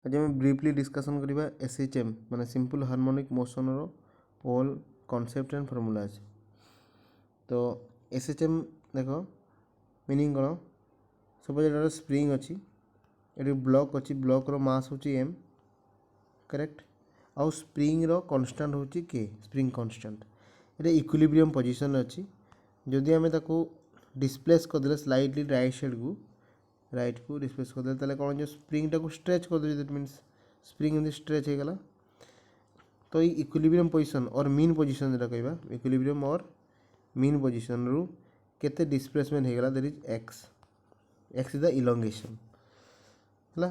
आज आम briefly discussion करवा SHM माने simple harmonic motion all concept and formulas. तो SHM देख मीनिंग कौन सपोज एटा स्प्रिंग अच्छी ये ब्लॉक अच्छी ब्लॉक रो मास हूँ M करेक्ट आउ स्प्रिंग रो कांस्टेंट हूँ K स्प्रिंग कांस्टेंट ये इक्विलिब्रियम पोजीशन अच्छी जदि आम ताको डिस्प्लेस करदे स्लाइटली राइट को डिस्प्लेस करदे ताले कौन जो स्प्रिंग टाको स्ट्रेच कर दे दैट मीन्स स्प्रिंग एमती स्ट्रेच हो गला। तो ये इक्विलिब्रियम पोजीशन और मीन पोजीशन जो कहवा इक्विलिब्रियम और मीन पोजीशन रु केते डिस्प्लेसमेंट हो गला that is x is the elongation है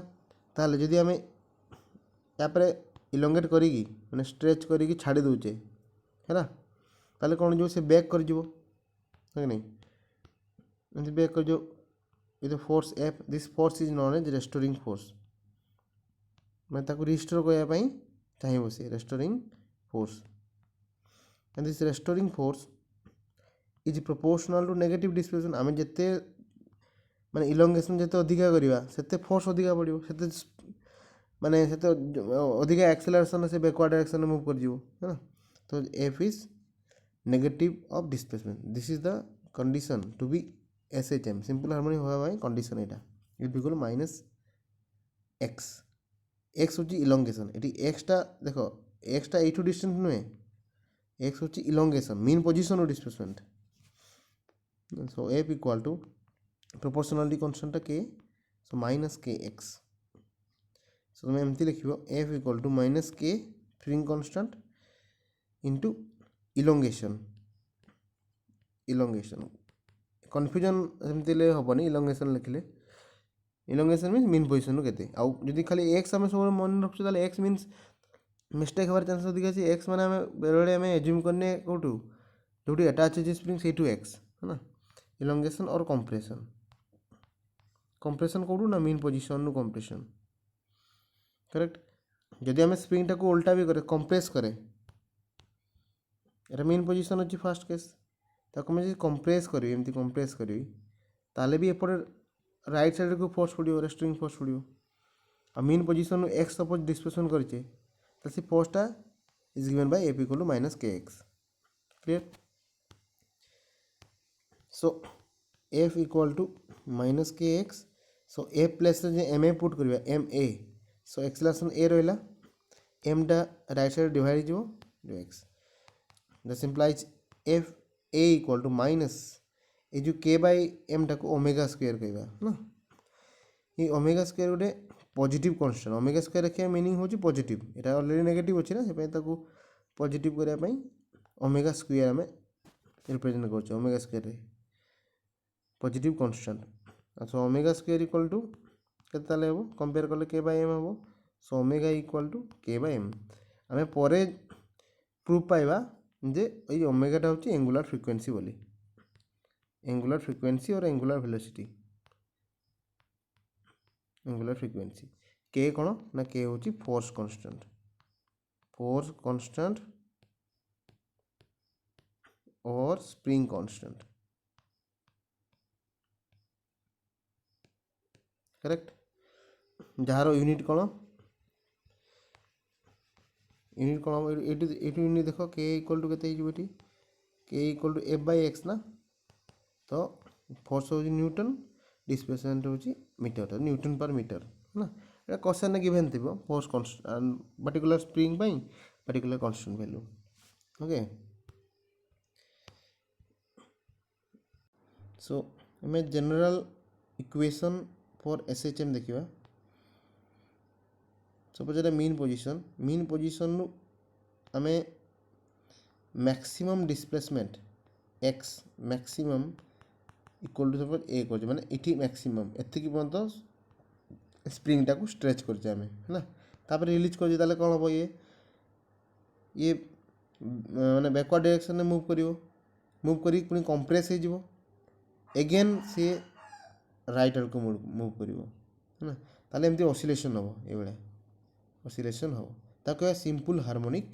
ताले जदि आम यापर इलोंगेट करी माने स्ट्रेच करी छाड़ी दौचे है ताले कौन जो से बैक कर जीवो है नहीं एमती बैक कर जो with a force F this force is known as restoring force मैं ताको रिस्टोर करने चाहिए से restoring force and this restoring force is proportional to negative displacement आम जिते माने इलोंगेशन जिते अधिका करवा सेते फोर्स अधिका पड़ो सेते माने सेते अधिका एक्सेलरेशन से बैकवर्ड डायरेक्शन में मूव कर जीवो है ना। तो F is negative of displacement this is the condition to be SHM simple harmonic होगा कंडीशन यहाँ it equal minus X X हूँ इलोंगेशन ये एक्सटा देख एक्सटा यू डिस्टेंस नुहे एक्स हूँ elongation mean position displacement so F equal to proportionality constant K so minus के एक्स सो तुम एमती लिख F equal to minus K spring constant into elongation confusion एमती हेनी इलोंगेशन लिखले इलोंगेशन मीन मीन पोजिशन के आदि खाली एक्स आम सब मन रखुँ एक्स मीन्स मिस्टेक हमारे चांस अधिक अच्छे एक्स मैंने बेले आम एज्यूम करने कौटू जो अटैच अच्छे स्प्रिंग से एक्स है ना इलोंगेशन और कंप्रेशन कौटू ना मीन पोजिशन कंप्रेशन करेक्ट जदि आम स्प्रिंग टाक उल्टा भी करे कंप्रेस करे ये मीन पोजिशन अच्छी फास्ट केस ताको मैं कंप्रेस करी एमती कंप्रेस करी ताले भी एपटे राइट साइड को फोर्स पड़ो रेस्टोरिंग फोर्स पड़ो आ mean position x suppose displacement करचे तो से फोर्सटा is given by F equal to minus के x clear. So F equal to minus के x so F place m a put करवा m a so acceleration a रहा m टा right side divide हो X this implies F A equal to minus ये जो K by M टाक omega square कहवा ना ये ओमेगा स्क्वायर गोटे पॉजिटिव कांस्टेंट ओमेगा स्क्वायर रखा मीनिंग हूँ पॉजिटिव यहाँ ऑलरेडी नेगेटिव अच्छे ना से पॉजिटिव करने ओमेगा स्क्वायर आम रिप्रेजेंट कर ओमेगा स्क्वायर पॉजिटिव कांस्टेंट अच्छा ओमेगा स्क्वायर इक्वल टू केते हम कंपेयर कले के बाई एम हम so omega equal to K by M आम पर प्रूफ पाइबा जे ये ओमेगाटा हूँ एंगुलर फ्रिक्वेंसी बोली एंगुलर फ्रिक्वेंसी और एंगुलर वेलोसिटी एंगुलर फ्रिक्वेंसी के कौन ना के हूँ फोर्स कांस्टेंट और स्प्रिंग कांस्टेंट करेक्ट जार यूनिट कौन यूनिट देख के equal to k k equal to F by x ना तो फोर्स हूँ न्यूटन डिस्प्लेसमेंट हूँ मीटर न्यूटन पर मीटर है ना ये क्वेश्चन गिवन थी force constant particular spring particular constant value okay. सो आम जनरल इक्वेशन फॉर SHM देखा सपोज एटा मीन पोजिशन आम maximum displacement x maximum equal to suppose a कर माने इटी मैक्सिमम एतिक पर्यंत स्प्रिंग टाक स्ट्रेच करमे है ना तापर रिलीज कर कौन हम ये माने बैकवर्ड डायरेक्शन में मूव करी पुणी कंप्रेस हो एगेन सी राइट आड़ को मूव कर है ना ताले एमती ऑसिलेशन हम ये ऑसिलेशन हम ताको सिंपल हार्मोनिक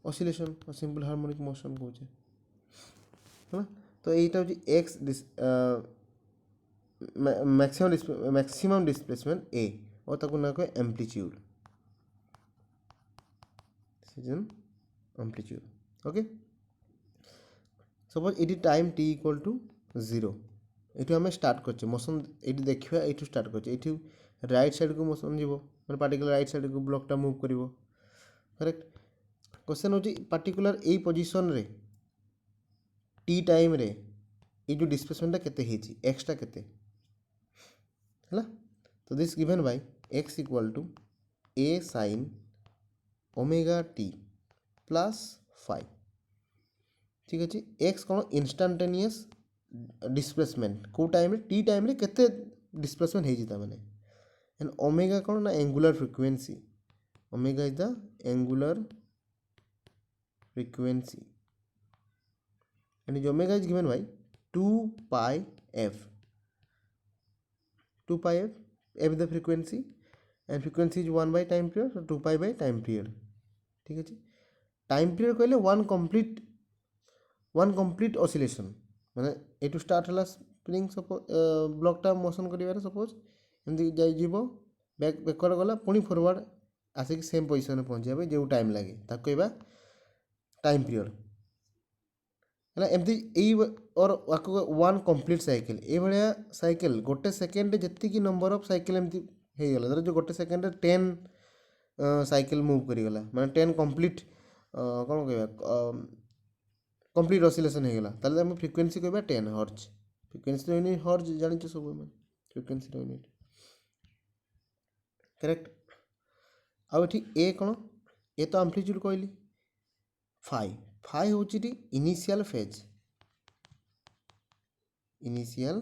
ऑसिलेशन और सिंपल हार्मोनिक मोशन कहे है ना। तो यहीटा हूँ एक्स मैक्सिमम डिस्प्लेसमेंट ए और ताको ना कहे एम्पलीट्यूड, एम्पलीट्यूड। ओके, सपोज ये टाइम टी इक्वल टू 0, ये आम स्टार्ट कर मोशन ये देखा ये स्टार्ट कर राइट साइड को मोशन जीव मैं पार्टिकुलर राइट साइड को ब्लॉकटा मुव कर करेक्ट। क्वेश्चन होची पार्टिकुलर ए पोजीशन रे टी टाइम रे ये जो डिस्प्लेसमेंट केते हेची एक्स टा केते हैला। तो this given by X equal to A sine omega T plus 5, ठीक अच्छे। एक्स कौन इंस्टांटेनियस डिस्प्लेसमेंट को टाइम टी टाइम रे केते डिस्प्लेसमेंट हेची ता माने एंड ओमेगा कौन ना angular frequency, omega is the angular frequency and is omega is given by 2 pi f, 2 pi f, f is the frequency and frequency is 1 by time period, so 2 pi by time period, ठीक है। Time period कहले one complete oscillation माने एटू start हला spring suppose ब्लॉकटा motion करिवार suppose एमती जाई जीवो back backward गला पुणी फॉरवर्ड आसिक सेम पोजीशन में पहुंच जाबे जो टाइम लागे ताको कहबा टाइम पीरियड है एमती और वन कंप्लीट साइकिल ये भाया साइकिल गोटे सेकेंड जी नंबर ऑफ साइकिल एमती हो गला जो गोटे सेकेंड 10 साइकिल मूव करीगला माने 10 कंप्लीट कौन कह कंप्लीट ऑसिलेशन हो गला ताले हम फ्रिक्वेंसी कहबा 10 हर्ट्ज, फ्रिक्वेंसी यूनिट हर्ट्ज जानि सब मैं फ्रिक्वेंसी यूनिट करेक्ट। आउ ठीक ए कौन ए तो एम्पलीट्यूड कहली फाइ हूँ इनिशियल फेज, इनिशियल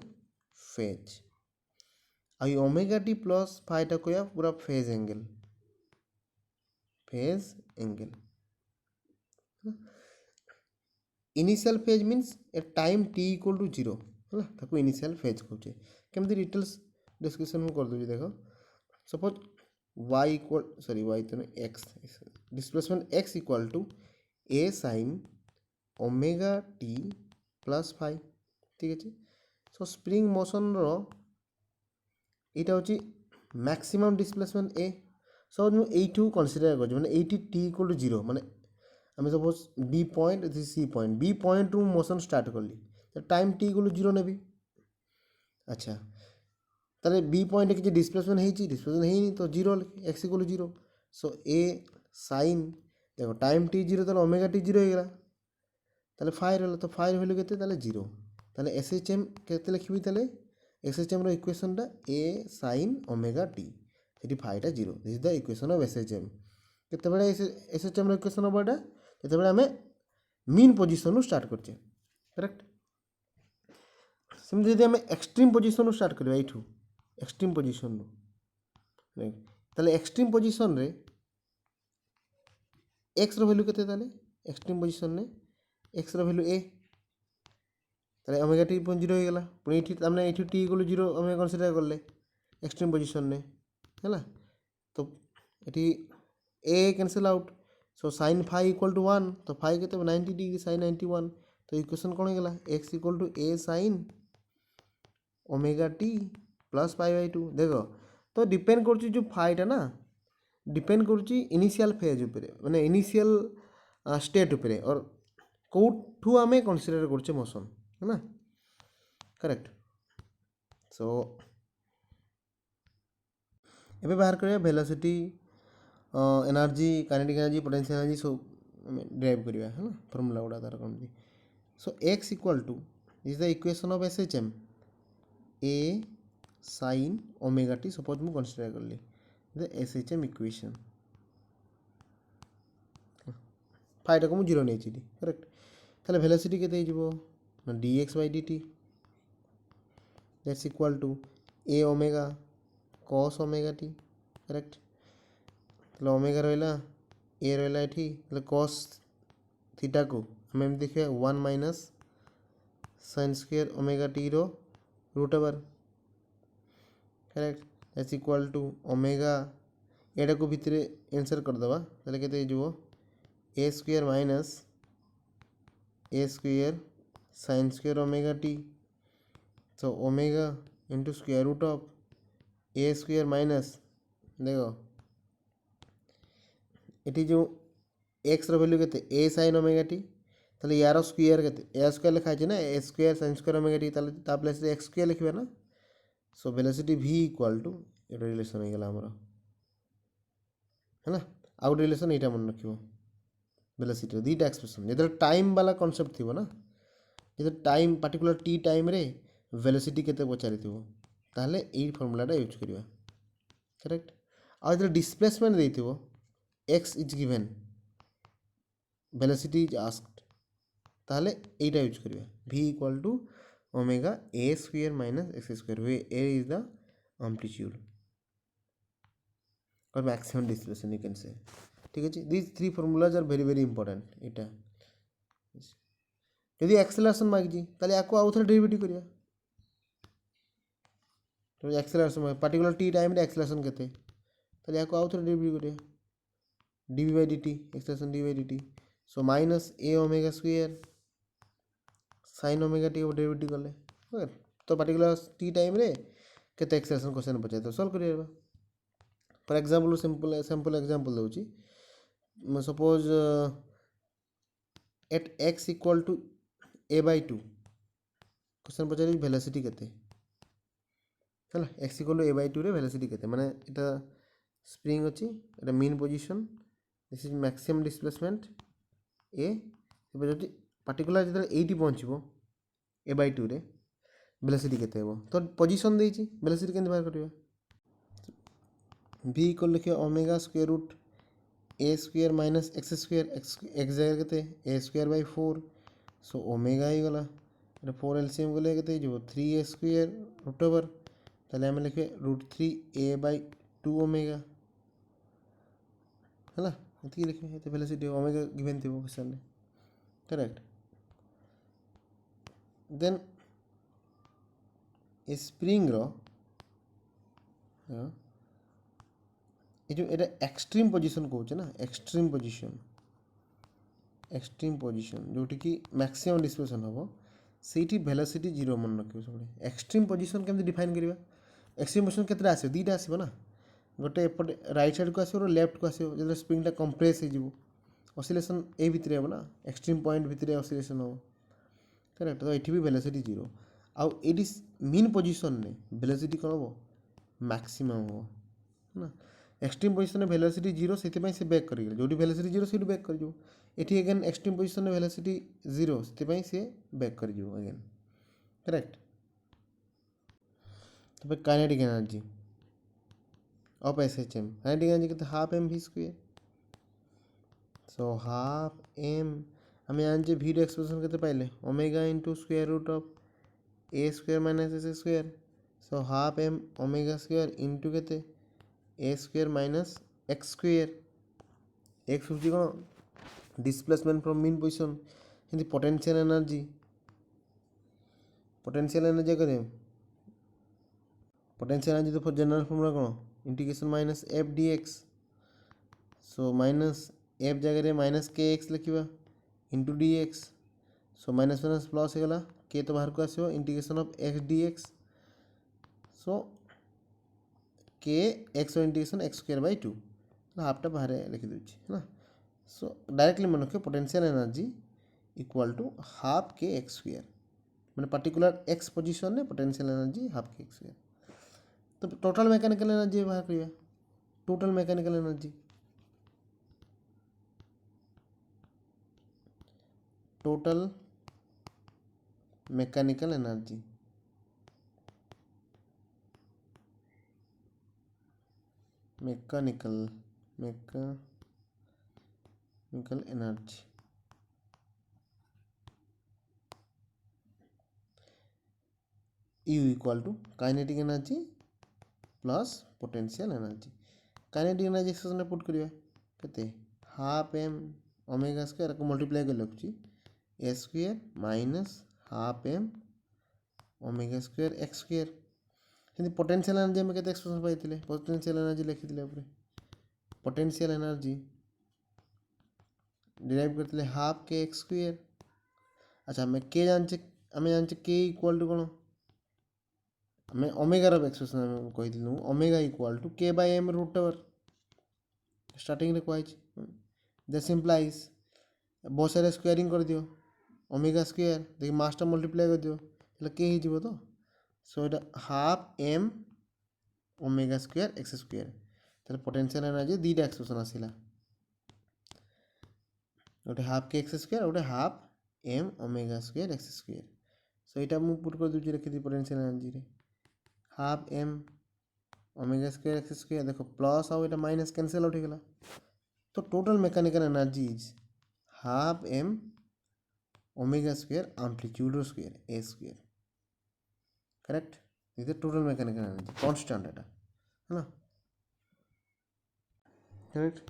फेज आई ओमेगा टी प्लस फाइटा कह पूरा phase angle, phase angle. Initial phase means A time T equal to 0 है ताको इनिशियल फेज कहचे केमती डिटेल्स डिस्कशन में कर दूँ देख suppose y equal sorry y तो x displacement x equal to A sine omega T plus 5, ठीक अच्छे। सो स्प्रिंग मोशन रो यहाँ हूँ मैक्सिमम डिस्प्लेसमेंट ए सपोज मुझे यू कनसीडर कर मैंने टी इक्वल टू 0 माने आम suppose B point C point B point रु मोशन स्टार्ट कली तो टाइम टी इक्वल टू 0 नेबी। अच्छा ताले बी पॉइंट किसी डिस्प्लेसमेंट है डिस्प्लेसमेंट है तो 0 X equal to 0, so A sine देखो टाइम टी 0 तो ओमेगा टी 0 हो गला ताले फाइव रहा तो फाइव वैल्यू केते ताले 0 ताले एस एच एम केते लिखबी ताले एस एच एम रो इक्वेशन टा ए साइन ओमेगा टी ये फाइव टा 0 this is the equation of S H M केते बेले एस एच एम रो इक्वेशन ऑफ एटा केते बेले हमें मीन पोजीशन रो स्टार्ट करछे करेक्ट। सेम जदि हमें एक्सट्रीम पोजीशन रो स्टार्ट करबा एठू एक्सट्रीम पोजीशन रो ताले एक्सट्रीम पोजीशन रे एक्स रो वैल्यू केते ताले एक्सट्रीम पोजीशन ने एक्स रो वैल्यू ए ताले ओमेगा टी 0 हो गला पुणी एठी हमने एठी टी इक्वल 0 हमें कंसीडर करले एक्सट्रीम पोजीशन ने हैला तो एठी a cancel out so sin phi equal to 1 तो फाइ केते 90 डिग्री sin 91 तो इक्वेशन कौन हो गला x equal to A sin omega T plus pi by 2 देखो तो डिपेंड कर जो फाइटा ना डिपेंड कर इनिशियल फेज उपरे माने इनिशियल स्टेट उपरे और कोठू आम कनसीडर करछे मोशन है ना करेक्ट। सो एबे बाहर करिया velocity energy kinetic energy potential energy सब ड्राइव करिया है ना फॉर्मूला गुड़ा तार कौन दी। So x equal to is the equation of S H M a sine omega t suppose मुझे कनसीडर कर ली the S H M equation फाइटा को मुझे 0 नहीं करेक्ट ताले वेलोसिटी केते हो d x by d t that's equal to a omega cos omega t correct ताले ओमेगा रहा ए रहा ये कॉस थीटा को हमें देखिए 1 minus sine square omega t रो root over correct that's equal to omega एटा को भितर आंसर कर दबा ताले केते हो a square minus a square sine square omega t so omega into square root of a square minus देखो ये जो एक्स वैल्यू के ए sin ओमेगा टी ताले यार स्क्वायर के ए स्क्वायर लिखा है ना a square sin square omega t ताले ता प्लेस एक्स स्क्वायर लिखबे ना so velocity v equal to ये रिलेशन हो गला हमर है ना आउट रिलेशन एटा मन रखिबो वेलोसिटी दीटा एक्सप्रेशन जेते टाइम वाला कांसेप्ट थिबो ना जेते टाइम पर्टिकुलर टी टाइम रे वेलोसिटी केते पचारिथिबो ताले एई फार्मूलाटा यूज करिवा करेक्ट आ जेते डिस्प्लेसमेंट देथिबो x is given velocity is asked ताले एटा यूज करिवा v equal to omega a square minus x square where a is the amplitude और maximum displacement you can say ठीक है these three formulas are very very important एटा यदि acceleration मागजी ताले याको आउ थरे डेरिवेटिव करिया तो एक्सेलरेशन पर्टिकुलर टी टाइम रे एक्सेलरेशन केते ताले याको आउ थरे डेरिवेटिव करिया dv by dt acceleration dv by dt so minus a omega square sin omega t को डेरिवेटिव करले ओके तो पर्टिकुलर टी टाइम रे केते एक्सेलरेशन क्वेश्चन पचाए तो सॉल्व करिया फॉर एग्जांपल सिंपल एग्जांपल दोची suppose at x equal to a by 2 question पचारे वेलोसिटी केते हला x equal to a by 2 रे वेलोसिटी केते माने एटा स्प्रिंग अछि एटा mean position this is maximum displacement a जदि पर्टिकुलर जदि 80 पहुंचबो a by 2 रे वेलोसिटी केते हेबो तो पोजीशन देछि वेलोसिटी केन बाहर करियो v इक्वल लिखियो omega square root a square minus x square x जगह केते a square by 4 so omega ही गला एटा 4 एलसीएम गले केते जो 3a स्क्वायर रूट ओवर ताले हम लिखे रूट 3a बाय 2 ओमेगा है ना इतनी लिखे ये वेलोसिटी ओमेगा गिवन थी वो क्वेश्चन में करेक्ट देन स्प्रिंग रो ये जो एटा एक्सट्रीम पोजीशन कहउछ ना एक्सट्रीम पोजीशन जोटी कि मैक्सिमम डिस्प्लेसमेंट हबो सेठी वेलोसिटी 0 मन रखियो सब एक्सट्रीम पोजीशन केमति डिफाइन करिवा एक्सट्रीम पोजीशन केतरा आसे दीटा आसीबो ना गोटे एपटे राइट साइड को आसीबो लेफ्ट को आसीबो जदि स्प्रिंगटा कंप्रेस हे जिवो ऑसिलेशन ए भितरे हेबो ना एक्सट्रीम पॉइंट भितरे ऑसिलेशन हो करेक्ट तो एठी भी वेलोसिटी 0 आउ एडी मीन पोजीशन ने वेलोसिटी कोन हो मैक्सिमम हो ना एक्सट्रीम पोजीशन में वेलोसिटी 0 सेति पई से बैक करि गेल जोडी वेलोसिटी 0 सेठी बैक कर जो एठी अगेन एक्सट्रीम पोजीशन में वेलोसिटी 0 सेति पई से बैक कर जो अगेन करेक्ट तो kinetic energy of SHM kinetic energy कितना half M we square so half m हमें आंजे वी एक्सप्रेशन कितने पाइले omega into square root of a square minus s square so half M omega square into केते a square minus x square x होची कोन displacement from mean position हिंदी potential energy करे potential energy तो for general formula कोन integration minus f d x so minus f जगह minus के x लिखा into d x so minus minus plus होगा के तो बाहर को आसो integration of x d x so k x integration x square by 2 हाफटा बाहर लिखी दूची है ना सो डायरेक्टली मन रखिए potential energy equal to half के एक्स स्क्वायर मैंने पर्टिकुलर एक्स पोजीशन में पोटेंशियल एनर्जी हाफ के एक्स स्क्वायर तो टोटल मैकेनिकल एनर्जी बाहर करिए total mechanical energy total mechanical energy mechanical energy U equal to kinetic energy plus potential energy kinetic energy expression put करिया केते half M omega square को multiply कर लखुची a square minus half M omega square x square हिंदी potential energy में केते expression पाइथिले potential energy लिखिथिले ऊपर पोटेंशियल एनर्जी डिराइव करथिले हाफ के एक्स स्क्वायर अच्छा हमें के जानचे के इक्वल टू कोन आम ओमेगार एक्सप्रेशन आम कही omega equal to K by M root over starting रे कहै दिस इम्प्लाइज बहुत सारे स्क्वेयरिंग कर दियो ओमेगा स्क्वेयर देखिए मासटा मल्टीप्लाई कर दियो ताहले के हो तो सो এটা half M omega square x square ताहले पोटेंशियल एनर्जी दुईटा एक्सप्रेशन आसिला गोटे हाफ के एक्स स्क्वेयर गोटे half M omega square x square so यहाँ मुझे पुट कर दूसरी रखी पोटेंशियल एनर्जी रे half M omega square x square देखो प्लस आउ यहाँ माइनस कैंसल आउट हो गला तो total mechanical energy is half M omega square amplitude square a square correct is total mechanical energy constant एटा है ना करेक्ट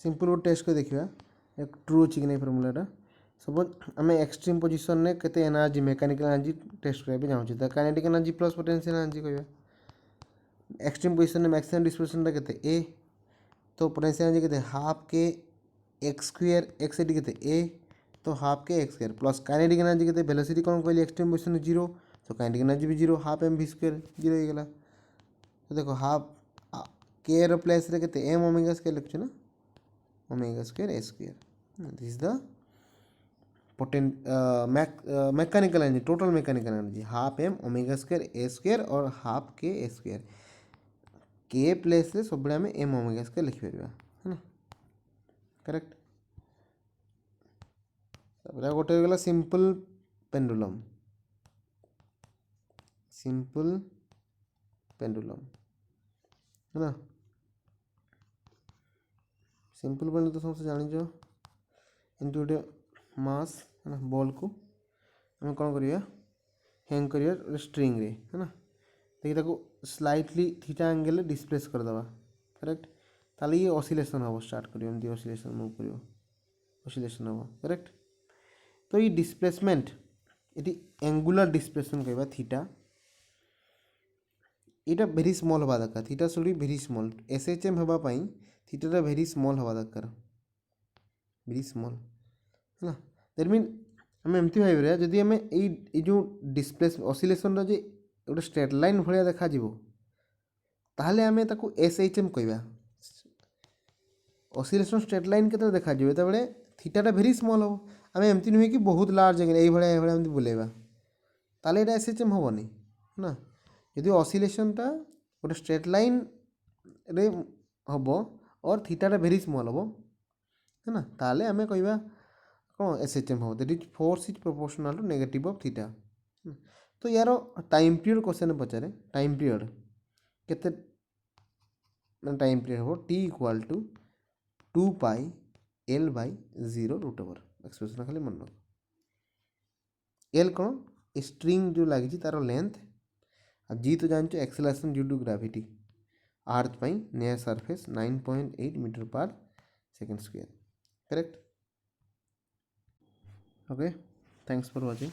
सिंपल वो टेस्ट को देखिए एक ट्रू अच्छी कि नहीं फर्मूलाटा सपोज आम एक्सट्रीम पोजिशन में केते एनर्जी मैकेनिकल एनर्जी टेस्ट करने चाहूँ तो kinetic energy plus potential energy कह एक्सट्रीम पोजिशन में मैक्सिमम डिस्प्लेसमेंट केते ए तो पोटेंशियल एनर्जी केते हाफ के एक्स स्क्वायर एक्स एटी केते ए तो हाफ के x square plus kinetic energy केते वेलोसिटी कौन कहली एक्सट्रीम पोजिशन में जीरो तो काइनेटिक एनर्जी भी zero half M we square zero हो गला तो देखो हाफ के रो प्लेस रे केते एम ओमेगा स्क्वायर लिखछु ना omega square A square this is the mechanical energy total mechanical energy half M omega square A square और हाफ के ए स्क्वायर के प्लेस रे सब आम एम ओमेगा स्क्वायर लिखिपर है ना करेक्ट गोटे गला सिंपल पेंडुलम है ना सिंपल पेंडुलम तो समस्त जानिछ एमती गोटे मास है ना बॉल को आम कौन करिया हैंग करिया स्ट्रिंग रे है ना देखिए ताको स्लाइटली थीटा एंगल डिस्प्लेस करदे करेक्ट ताले ये ऑसिलेशन हम स्टार्ट करियो एमती ऑसिलेशन मूव करियो ऑसिलेशन हम करेक्ट तो ये डिस्प्लेसमेंट ये एंगुलर डिस्प्लेसमेंट कहबा थीटा यहाँ भेरी स्मॉल हवा दरकार theta should be very small SHM हवा पाई थीटा भेरी स्मॉल हवा दरकार भेरी स्मॉल है ना दैट मीन आम एमती भाई जदि आम जो डिस्प्लेस ऑसिलेशन रो जे गोटे स्ट्रेट लाइन भाया देखा ताहले आम ताकू एसएचएम कहबा ऑसिलेशन स्ट्रेट लाइन के देखा जो थीटा भेरी स्मॉल हम आम एमती नुहे कि बहुत लार्ज ये भाया बुलेबा ताहले एटा एसएचएम हेनी है ना यदि ऑसिलेशनटा गोटे स्ट्रेट लाइन रे हम और थीटा भेरी स्मॉल हम है ना ताहले आम कहबा कौन एसएचएम हम that is force is proportional to negative of theta तो यार टाइम पीरियड क्वेश्चन पचारे टाइम पीरियड केते टाइम पीरियड हम t equal to 2 pi l by 0 root over expression खाली मन रख एल कौन स्ट्रिंग जो लगी तार लेंथ जी तो जान acceleration due to gravity earth पाई near surface 9.8 metre per second square correct okay thanks for watching